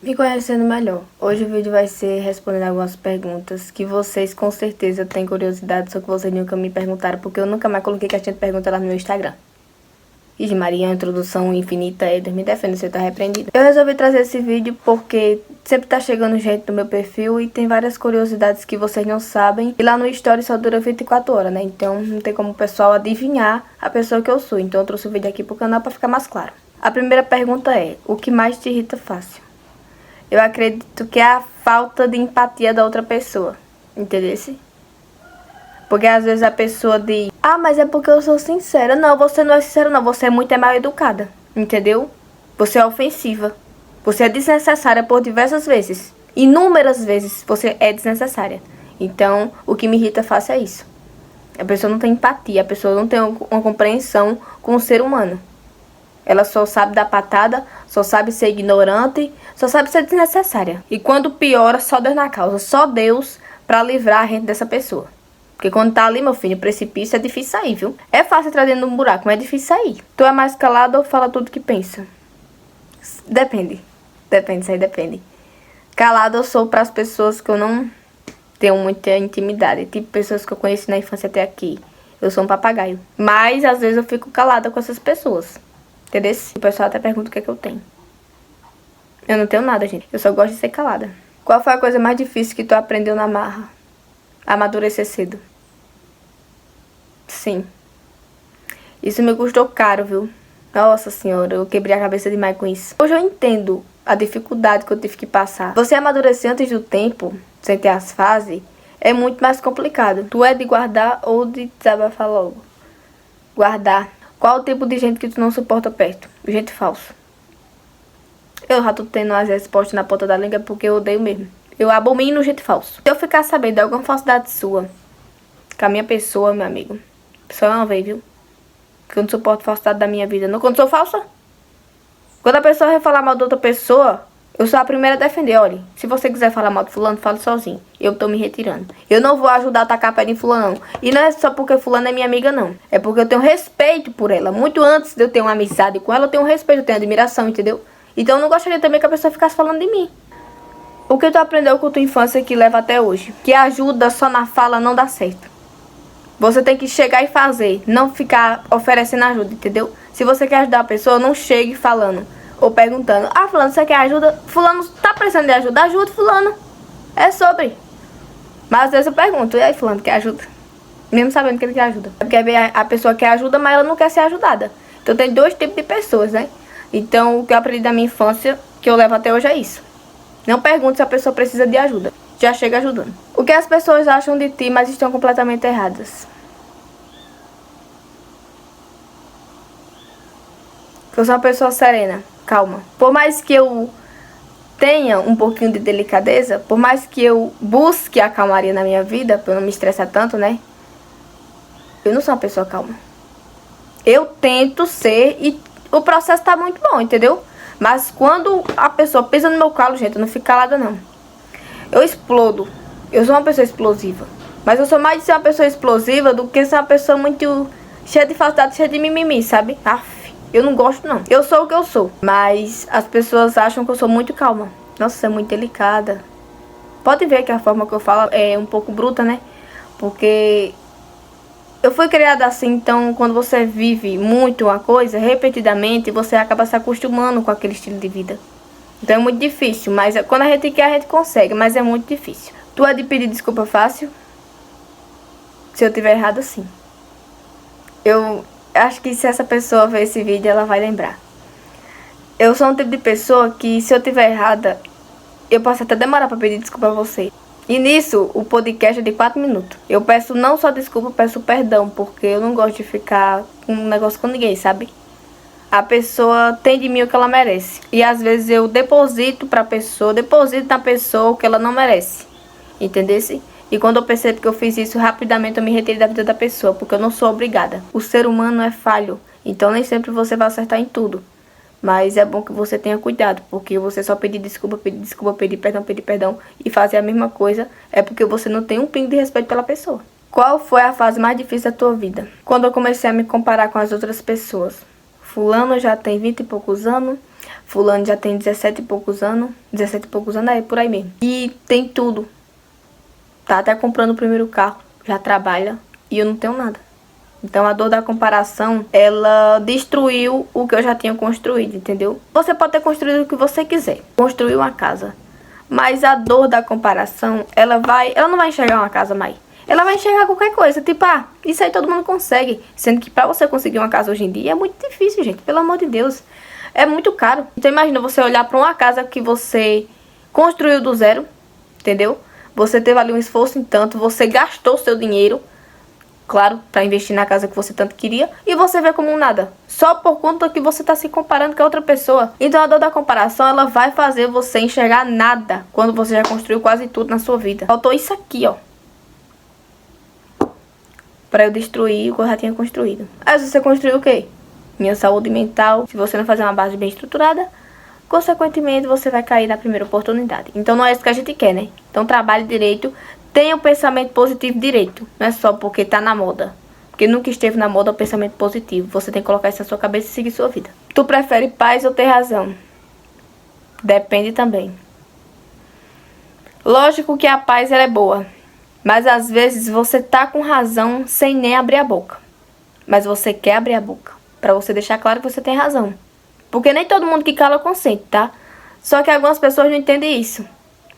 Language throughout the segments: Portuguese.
Me conhecendo melhor. Hoje o vídeo vai ser respondendo algumas perguntas que vocês com certeza têm curiosidade, só que vocês nunca me perguntaram, porque eu nunca mais coloquei caixinha de perguntas lá no meu Instagram. Ixi Maria, introdução infinita, Deus me defenda se eu tá repreendido. Eu resolvi trazer esse vídeo porque sempre tá chegando gente no meu perfil e tem várias curiosidades que vocês não sabem. E lá no Story só dura 24 horas, né? Então não tem como o pessoal adivinhar a pessoa que eu sou. Então eu trouxe o vídeo aqui pro canal pra ficar mais claro. A primeira pergunta é: o que mais te irrita fácil? Eu acredito que é a falta de empatia da outra pessoa. Entendeu? Porque às vezes a pessoa diz: ah, mas é porque eu sou sincera. Não, você não é sincera não, você é muito mal educada. Entendeu? Você é ofensiva. Você é desnecessária por diversas vezes. Inúmeras vezes você é desnecessária. Então, o que me irrita fácil é isso. A pessoa não tem empatia, a pessoa não tem uma compreensão com o ser humano. Ela só sabe dar patada, só sabe ser ignorante, só sabe ser desnecessária. E quando piora, só Deus na causa. Só Deus pra livrar a gente dessa pessoa. Porque quando tá ali, meu filho, precipício, é difícil sair, viu? É fácil entrar dentro de um buraco, mas é difícil sair. Tu é mais calado ou fala tudo que pensa? Depende. Depende, isso aí depende. Calado eu sou pras pessoas que eu não tenho muita intimidade. Tipo, pessoas que eu conheci na infância até aqui. Eu sou um papagaio. Mas, às vezes, eu fico calada com essas pessoas. Entendeu? O pessoal até pergunta o que é que eu tenho. Eu não tenho nada, gente. Eu só gosto de ser calada. Qual foi a coisa mais difícil que tu aprendeu na marra? Amadurecer cedo. Sim. Isso me custou caro, viu? Nossa senhora, eu quebrei a cabeça demais com isso. Hoje eu entendo a dificuldade que eu tive que passar. Você amadurecer antes do tempo, sem ter as fases, é muito mais complicado. Tu é de guardar ou de desabafar logo? Guardar. Qual o tipo de gente que tu não suporta perto? Gente falso. Eu já tô tendo as respostas na ponta da língua porque eu odeio mesmo. Eu abomino gente falso. Se eu ficar sabendo de alguma falsidade sua com a minha pessoa, meu amigo, só uma vez, viu? Porque eu não suporto falsidade da minha vida. Não, quando sou falsa. Quando a pessoa vai falar mal de outra pessoa, eu sou a primeira a defender. Olha, se você quiser falar mal de fulano, fale sozinho. Eu tô me retirando. Eu não vou ajudar a tacar pé em fulano, não. E não é só porque fulano é minha amiga, não. É porque eu tenho respeito por ela. Muito antes de eu ter uma amizade com ela, eu tenho respeito, eu tenho admiração, entendeu? Então eu não gostaria também que a pessoa ficasse falando de mim. O que tu aprendeu com tua infância que leva até hoje? Que ajuda só na fala não dá certo. Você tem que chegar e fazer, não ficar oferecendo ajuda, entendeu? Se você quer ajudar a pessoa, não chegue falando ou perguntando: ah, fulano, você quer ajuda? Fulano tá precisando de ajuda? Ajuda fulano. É sobre. Mas às vezes eu pergunto: e aí, fulano, quer ajuda? Mesmo sabendo que ele quer ajuda. Porque a pessoa quer ajuda, mas ela não quer ser ajudada. Então tem dois tipos de pessoas, né? Então o que eu aprendi da minha infância, que eu levo até hoje, é isso. Não pergunte se a pessoa precisa de ajuda. Já chega ajudando. O que as pessoas acham de ti, mas estão completamente erradas? Que eu sou uma pessoa serena, calma. Por mais que eu tenha um pouquinho de delicadeza, por mais que eu busque a calmaria na minha vida, pra eu não me estressar tanto, né? Eu não sou uma pessoa calma. Eu tento ser e o processo tá muito bom, entendeu? Mas quando a pessoa pisa no meu calo, gente, eu não fico calada, não. Eu explodo. Eu sou uma pessoa explosiva. Mas eu sou mais de ser uma pessoa explosiva do que ser uma pessoa muito cheia de falsidade, cheia de mimimi, sabe? Aff, eu não gosto, não. Eu sou o que eu sou. Mas as pessoas acham que eu sou muito calma. Nossa, você é muito delicada. Pode ver que a forma que eu falo é um pouco bruta, né? Porque eu fui criada assim, então quando você vive muito uma coisa, repetidamente, você acaba se acostumando com aquele estilo de vida. Então é muito difícil, mas quando a gente quer, a gente consegue, mas é muito difícil. Tu é de pedir desculpa fácil? Se eu tiver errado, sim. Eu acho que se essa pessoa ver esse vídeo, ela vai lembrar. Eu sou um tipo de pessoa que, se eu tiver errada, eu posso até demorar pra pedir desculpa a você. E nisso, o podcast é de 4 minutos. Eu peço não só desculpa, eu peço perdão, porque eu não gosto de ficar com um negócio com ninguém, sabe? A pessoa tem de mim o que ela merece. E às vezes eu deposito na pessoa o que ela não merece. Entendesse? E quando eu percebo que eu fiz isso, rapidamente eu me retirei da vida da pessoa, porque eu não sou obrigada. O ser humano é falho, então nem sempre você vai acertar em tudo. Mas é bom que você tenha cuidado, porque você só pedir desculpa, pedir perdão e fazer a mesma coisa é porque você não tem um pingo de respeito pela pessoa. Qual foi a fase mais difícil da tua vida? Quando eu comecei a me comparar com as outras pessoas. Fulano já tem 20 e poucos anos, Fulano já tem 17 e poucos anos. 17 e poucos anos, é por aí mesmo. E tem tudo. Tá até comprando o primeiro carro. Já trabalha. E eu não tenho nada. Então a dor da comparação, ela destruiu o que eu já tinha construído, entendeu? Você pode ter construído o que você quiser. Construir uma casa. Mas a dor da comparação, ela não vai enxergar uma casa mais. Ela vai enxergar qualquer coisa. Tipo, isso aí todo mundo consegue. Sendo que pra você conseguir uma casa hoje em dia é muito difícil, gente. Pelo amor de Deus. É muito caro. Então imagina você olhar pra uma casa que você construiu do zero. Entendeu? Você teve ali um esforço em tanto. Você gastou seu dinheiro. Claro, pra investir na casa que você tanto queria. E você vê como um nada. Só por conta que você tá se comparando com a outra pessoa. Então a dor da comparação, ela vai fazer você enxergar nada. Quando você já construiu quase tudo na sua vida. Faltou isso aqui, ó. Pra eu destruir o que eu já tinha construído. Aí você construiu o quê? Minha saúde mental. Se você não fazer uma base bem estruturada, consequentemente você vai cair na primeira oportunidade. Então não é isso que a gente quer, né? Então trabalhe direito. Tenha um pensamento positivo direito. Não é só porque tá na moda. Porque nunca esteve na moda o pensamento positivo. Você tem que colocar isso na sua cabeça e seguir sua vida. Tu prefere paz ou ter razão? Depende também. Lógico que a paz ela é boa. Mas às vezes você tá com razão sem nem abrir a boca. Mas você quer abrir a boca. Pra você deixar claro que você tem razão. Porque nem todo mundo que cala consente, tá? Só que algumas pessoas não entendem isso.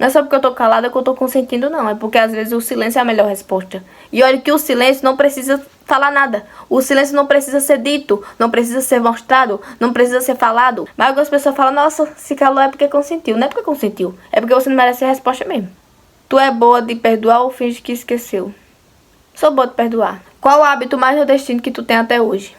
Não é só porque eu tô calada que eu tô consentindo, não. É porque às vezes o silêncio é a melhor resposta. E olha que o silêncio não precisa falar nada. O silêncio não precisa ser dito. Não precisa ser mostrado. Não precisa ser falado. Mas algumas pessoas falam, nossa, se calou é porque consentiu. Não é porque consentiu. É porque você não merece a resposta mesmo. Tu é boa de perdoar ou finge que esqueceu? Sou boa de perdoar. Qual o hábito mais nordestino que tu tem até hoje?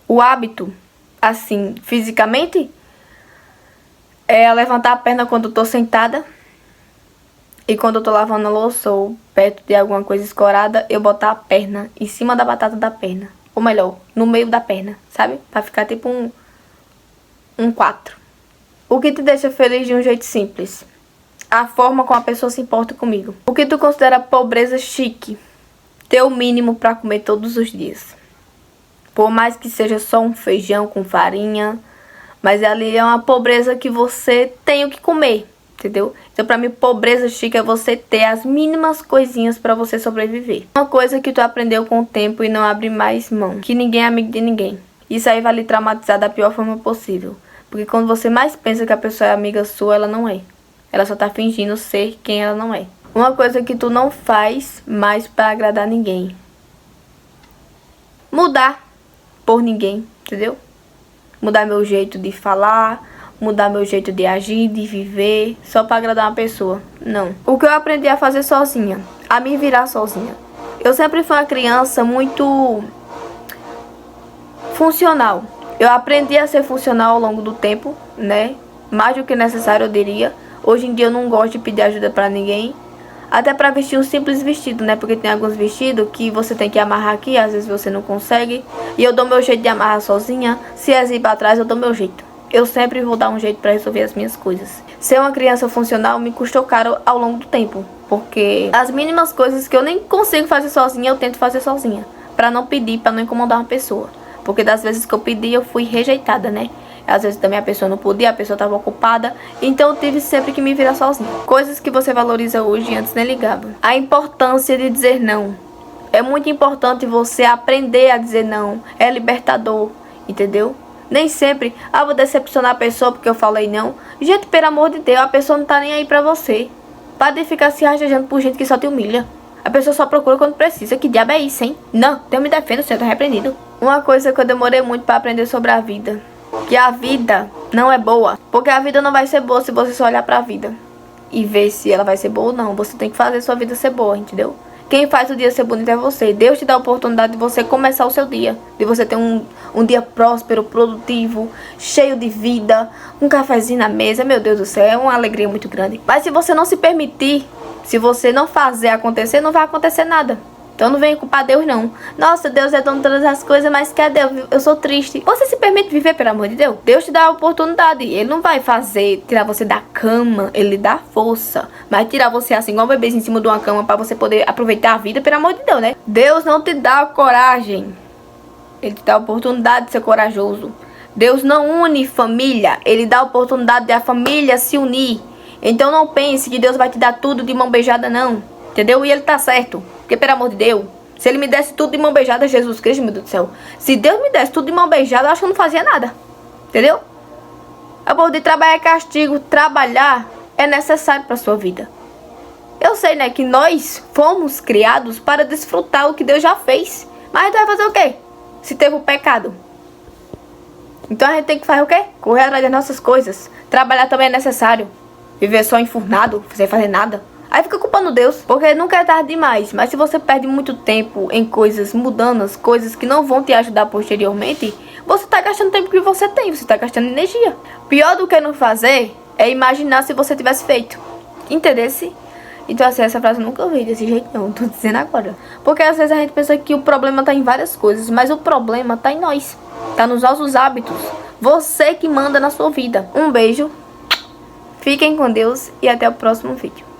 O hábito, assim, fisicamente, é levantar a perna quando eu tô sentada. E quando eu tô lavando a louça ou perto de alguma coisa escorada, eu botar a perna em cima da batata da perna. Ou melhor, no meio da perna, sabe? Pra ficar tipo um 4. O que te deixa feliz de um jeito simples? A forma como a pessoa se importa comigo. O que tu considera pobreza chique? Ter o mínimo pra comer todos os dias. Por mais que seja só um feijão com farinha, mas ali é uma pobreza que você tem o que comer, entendeu? Então pra mim pobreza chique é você ter as mínimas coisinhas pra você sobreviver. Uma coisa que tu aprendeu com o tempo e não abre mais mão. Que ninguém é amigo de ninguém. Isso aí vai lhe traumatizar da pior forma possível. Porque quando você mais pensa que a pessoa é amiga sua, ela não é. Ela só tá fingindo ser quem ela não é. Uma coisa que tu não faz mais pra agradar ninguém. Mudar por ninguém, entendeu? Mudar meu jeito de falar, mudar meu jeito de agir, de viver, só pra agradar uma pessoa. Não. O que eu aprendi a fazer sozinha, a me virar sozinha. Eu sempre fui uma criança muito funcional. Eu aprendi a ser funcional ao longo do tempo, né? Mais do que necessário, eu diria. Hoje em dia eu não gosto de pedir ajuda pra ninguém. Até pra vestir um simples vestido, né? Porque tem alguns vestidos que você tem que amarrar aqui, às vezes você não consegue. E eu dou meu jeito de amarrar sozinha. Se é ir pra trás, eu dou meu jeito. Eu sempre vou dar um jeito pra resolver as minhas coisas. Ser uma criança funcional me custou caro ao longo do tempo. Porque as mínimas coisas que eu nem consigo fazer sozinha, eu tento fazer sozinha. Pra não pedir, pra não incomodar uma pessoa. Porque das vezes que eu pedi, eu fui rejeitada, né? Às vezes também a pessoa não podia, a pessoa estava ocupada. Então eu tive sempre que me virar sozinha. Coisas que você valoriza hoje e antes nem ligava. A importância de dizer não. É muito importante você aprender a dizer não. É libertador, entendeu? Nem sempre, vou decepcionar a pessoa porque eu falei não. Gente, pelo amor de Deus, a pessoa não tá nem aí pra você. Para de ficar se rastejando por gente que só te humilha. A pessoa só procura quando precisa. Que diabo é isso, hein? Não, Deus me defenda, o senhor tá repreendido. Uma coisa que eu demorei muito pra aprender sobre a vida. Que a vida não é boa. Porque a vida não vai ser boa se você só olhar pra vida e ver se ela vai ser boa ou não. Você tem que fazer sua vida ser boa, entendeu? Quem faz o dia ser bonito é você. Deus te dá a oportunidade de você começar o seu dia. De você ter um dia próspero, produtivo, cheio de vida. Um cafezinho na mesa. Meu Deus do céu, é uma alegria muito grande. Mas se você não se permitir, se você não fazer acontecer, não vai acontecer nada. Então não venha culpar Deus, não. Nossa, Deus é dono de todas as coisas, mas cadê? Eu sou triste. Você se permite viver, pelo amor de Deus? Deus te dá a oportunidade. Ele não vai tirar você da cama. Ele dá força. Mas tirar você assim, igual um bebezinho em cima de uma cama pra você poder aproveitar a vida, pelo amor de Deus, né? Deus não te dá coragem Ele te dá a oportunidade de ser corajoso. Deus não une família, Ele dá a oportunidade de a família se unir. Então não pense que Deus vai te dar tudo de mão beijada, não. Entendeu? E Ele tá certo. Porque, pelo amor de Deus, se Ele me desse tudo de mão beijada, Jesus Cristo, meu Deus do céu. Se Deus me desse tudo de mão beijada, eu acho que eu não fazia nada. Entendeu? A bordo de trabalhar é castigo. Trabalhar é necessário para sua vida. Eu sei, né, que nós fomos criados para desfrutar o que Deus já fez. Mas a gente vai fazer o quê? Se teve o pecado. Então a gente tem que fazer o quê? Correr atrás das nossas coisas. Trabalhar também é necessário. Viver só enfurnado, sem fazer nada. Aí fica culpando Deus, porque nunca é tarde demais. Mas se você perde muito tempo em coisas mudanas, coisas que não vão te ajudar posteriormente, você tá gastando tempo que você tem, você tá gastando energia. Pior do que não fazer é imaginar se você tivesse feito. Entendesse? Então assim, essa frase eu nunca ouvi desse jeito não, tô dizendo agora. Porque às vezes a gente pensa que o problema tá em várias coisas, mas o problema tá em nós. Tá nos nossos hábitos. Você que manda na sua vida. Um beijo, fiquem com Deus e até o próximo vídeo.